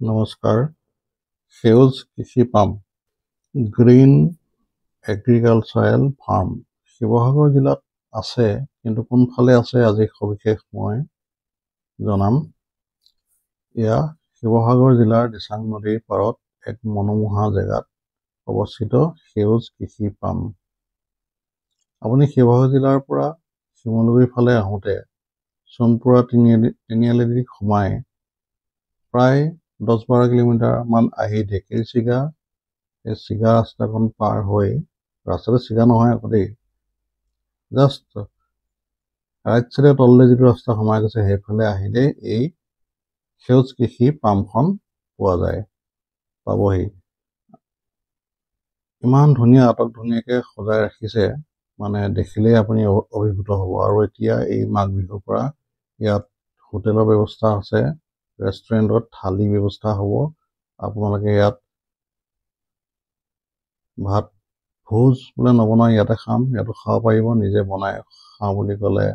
নমস্কাৰ। সেউজ কৃষি পাম গ্ৰীণ এগ্ৰিকালচাৰেল ফাৰ্ম শিৱসাগৰ জিলাত আছে, কিন্তু কোনফালে আছে আজি সবিশেষ মই জনাম। এয়া শিৱসাগৰ জিলাৰ দিচাং নদীৰ পাৰত এক মনোমোহা জেগাত অৱস্থিত সেউজ কৃষি পাম। আপুনি শিৱসাগৰ জিলাৰ পৰা শিমলুগুৰিৰ ফালে আহোঁতে সোণপোৰা তিনিআলিদি সোমাই প্ৰায় 10-12 কিলোমিটাৰ মান আহি ঢেকিৰচিগা এই চিগা ৰাস্তাখন পাৰ হৈ, ৰাস্তাটো চিগা নহয় আকৌ দেই, জাষ্ট ৰাইট চাইডে তললৈ যিটো ৰাস্তা সোমাই গৈছে সেইফালে আহিলে এই সেউজ কৃষি পামখন পোৱা যায়, পাবহি। ইমান ধুনীয়া ধুনীয়াকৈ সজাই ৰাখিছে, মানে দেখিলেই আপুনি অভিভূত হ'ব। আৰু এতিয়া এই মাঘ বিহুৰ পৰা ইয়াত হোটেলৰ ব্যৱস্থা আছে, ৰেষ্টুৰেণ্টত থালি ব্যৱস্থা হ'ব। আপোনালোকে ইয়াত ভাত ভোজ বোলে নবনাই ইয়াতে খাম, ইয়াতো খাব পাৰিব। নিজে বনাই খাওঁ বুলি ক'লে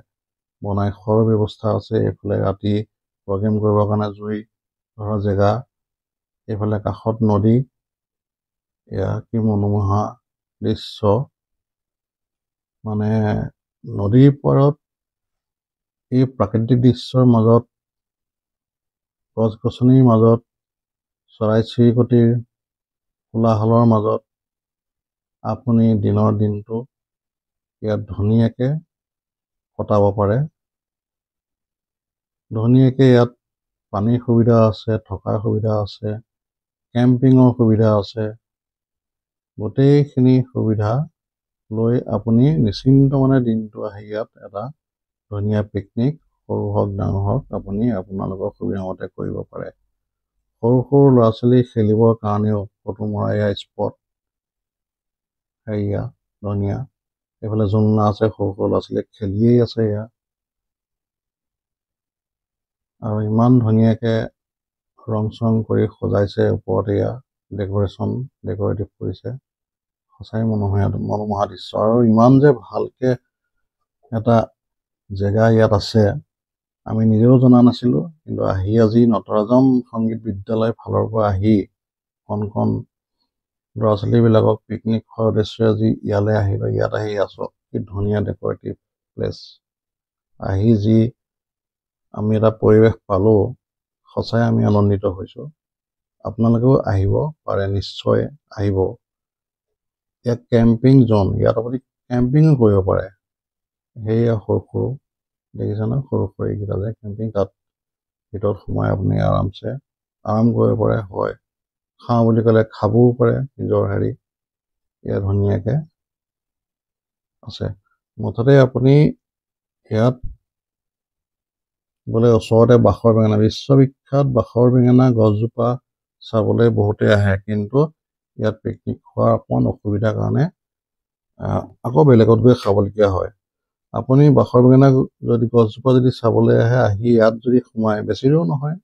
বনাই খোৱাৰ ব্যৱস্থা আছে। এইফালে ৰাতি প্ৰগ্ৰেম কৰিবৰ কাৰণে জুই ধৰা জেগা, এইফালে কাষত নদী। এয়া কি মনোমোহা দৃশ্য, মানে নদীৰ পাৰত এই প্ৰাকৃতিক দৃশ্যৰ মাজত, গছ গছনিৰ মাজত, চৰাই চিৰিকটিৰ কোলাহলৰ মাজত আপুনি দিনৰ দিনটো ইয়াত ধুনীয়াকৈ কটাব পাৰে। ধুনীয়াকৈ ইয়াত পানীৰ সুবিধা আছে, থকাৰ সুবিধা আছে, কেম্পিঙৰ সুবিধা আছে। গোটেইখিনি সুবিধা লৈ আপুনি নিশ্চিন্ত মানে দিনটো আহি ইয়াত এটা ধুনীয়া পিকনিক, সৰু হওক ডাঙৰ হওক, আপুনি আপোনালোকৰ সুবিধা মতে কৰিব পাৰে। সৰু সৰু ল'ৰা ছোৱালী খেলিবৰ কাৰণেও ফটো মৰা এয়া স্পট সেয়া ধুনীয়া। এইফালে জোলনা আছে, সৰু সৰু ল'ৰা ছোৱালীয়ে খেলিয়েই আছে এয়া। আৰু ইমান ধুনীয়াকৈ ৰং চং কৰি সজাইছে, ওপৰত এয়া ডেকৰেটিভ কৰিছে। সঁচাই মনোমোহা দৃশ্য। আৰু ইমান যে ভালকে এটা জেগা ইয়াত আছে আমি নিজেও জনা নাছিলোঁ, কিন্তু আহি আজি নটৰাজম সংগীত বিদ্যালয়ৰ ফালৰ পৰা আহি কণ ল'ৰা ছোৱালীবিলাকক পিকনিক খোৱাৰ উদ্দেশ্যে আজি ইয়ালৈ আহিলোঁ। ইয়াত আহি আছোঁ, কি ধুনীয়া ডেকৰেটিভ প্লেচ। আহি যি আমি এটা পৰিৱেশ পালোঁ, সঁচাই আমি আনন্দিত হৈছোঁ। আপোনালোকেও আহিব পাৰে, নিশ্চয় আহিব। ইয়াত কেম্পিং জ'ন, ইয়াত আপুনি কেম্পিঙো কৰিব পাৰে। সেয়া সৰু দেখিছে ন, সৰু এইকেইটা যে কেম্পিং, তাত ভিতৰত সোমাই আপুনি আৰাম কৰিব পাৰে। হয়, খাওঁ বুলি ক'লে খাবও পাৰে নিজৰ ইয়াত ধুনীয়াকৈ আছে। মুঠতে আপুনি ইয়াত বোলে ওচৰতে বাখৰ বেঙেনা, বিশ্ববিখ্যাত বাখৰ বেঙেনা গছজোপা চাবলৈ বহুতে আহে, কিন্তু ইয়াত পিকনিক খোৱাৰ অকণমান অসুবিধাৰ কাৰণে আকৌ বেলেগত গৈ খাবলগীয়া হয়। আপুনি বাখৰ বেঙেনা যদি গছজোপা যদি চাবলৈ আহে, আহি ইয়াত যদি সোমাই, বেছি দূৰ নহয়,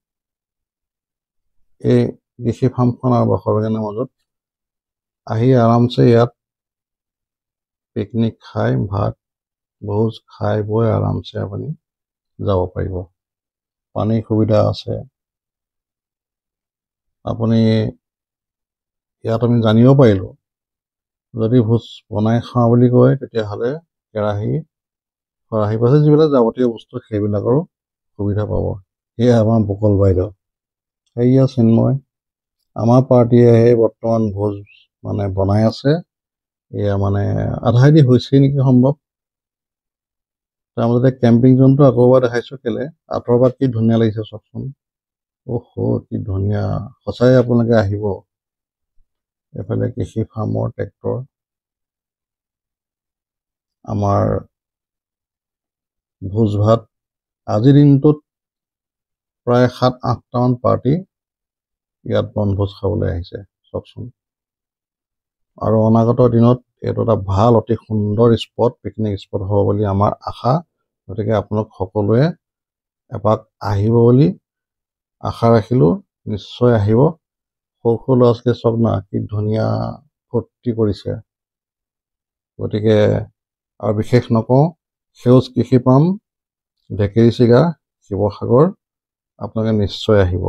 এই কৃষি ফাৰ্মখন আৰু বাখৰ বেঙেনাৰ মাজত আহি আৰামছে ইয়াত পিকনিক খাই, ভাত ভোজ খাই বৈ আৰামছে আপুনি যাব পাৰিব। পানীৰ সুবিধা আছে। আপুনি ইয়াত আমি জানিব পাৰিলোঁ, যদি ভোজ বনাই খাওঁ বুলি কয় তেতিয়াহ'লে কেৰাহী পাছে যিবিলাক যাৱতীয় বস্তু সেইবিলাকৰো সুবিধা পাব। সেয়া আমাৰ বকুল বাইদেউ, সেয়া চিন্ময়, আমাৰ পাৰ্টীয়ে সেই বৰ্তমান ভোজ মানে বনাই আছে। এয়া মানে আধাইদি হৈছেই নেকি সম্ভৱ। তাৰ মাজতে কেম্পিং জোনটো আকৌ এবাৰ দেখাইছোঁ, কেলে আঁতৰৰ পৰা কি ধুনীয়া লাগিছে চাওকচোন। কি ধুনীয়া, সঁচাই আপোনালোকে আহিব। এইফালে কৃষি ফাৰ্মৰ ট্ৰেক্টৰ, আমাৰ ভোজ ভাত, আজিৰ দিনটোত প্ৰায় 7-8টামান পাৰ্টি ইয়াত বনভোজ খাবলৈ আহিছে চাওকচোন। আৰু অনাগত দিনত এইটো এটা ভাল, অতি সুন্দৰ স্পট, পিকনিক স্পট হ'ব বুলি আমাৰ আশা। গতিকে আপোনালোক সকলোৱে এপাক আহিব বুলি আশা ৰাখিলোঁ। নিশ্চয় আহিব। সৰু ল'ৰা ছোৱালীয়ে চাওক না, কি ধুনীয়া ফূৰ্তি কৰিছে। গতিকে আৰু বিশেষ নকওঁ, সেউজ কৃষি পাম, ঢেকিৰচিগা, শিৱসাগৰ, আপোনালোকে নিশ্চয় আহিব।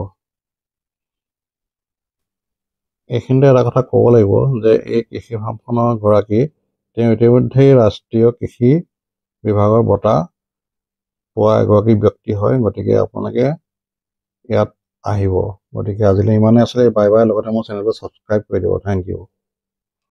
এইখিনিতে এটা কথা ক'ব লাগিব যে এই কৃষি ফাৰ্মখনৰ গৰাকী তেওঁ ইতিমধ্যেই ৰাষ্ট্ৰীয় কৃষি বিভাগৰ বঁটা পোৱা এগৰাকী ব্যক্তি হয়। গতিকে আপোনালোকে ইয়াত আহিব। গতিকে আজিলৈ ইমানেই আছিলে। Bye bye. লগতে মোৰ চেনেলটো ছাবস্ক্ৰাইব কৰি দিব। Thank U.